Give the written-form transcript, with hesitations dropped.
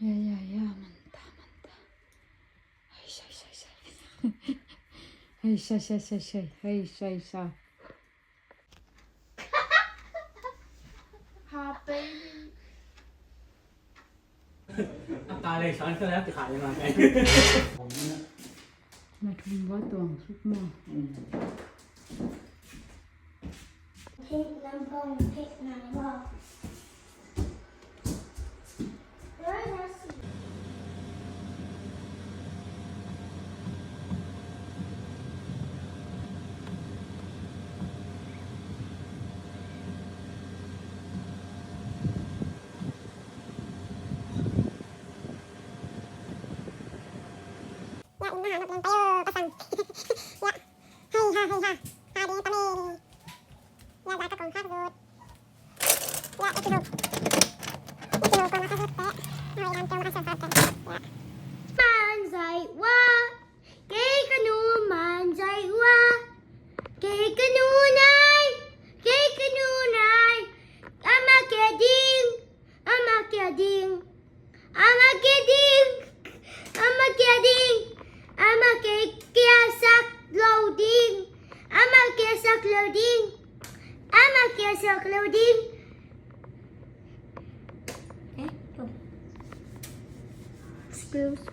야야야 많다 많다. 하이샤샤샤샤. Happy น้ำตาเลยช้อนขึ้นแล้วจะขายยังไงผมนี่นะ มาทุ่มว่าตวงสุกหม้อ พริกน้ำผงพริกน้ำบอกYa, ini nak tayo pasang. Ya, hai ha. Hari kami. Ya, dah kong kasut. Ya, itu. Itu kong kasut te. Hai lan kong kasut te. Ya. Man sai wa. Ke kanu man sai wa. Ke kanu nai. Ke kanu nai. Ama keding. Ama keding. Ama keding. Ama keding. Ama kesak loading. Ama kesak loading. Ama kesak loading. Screws.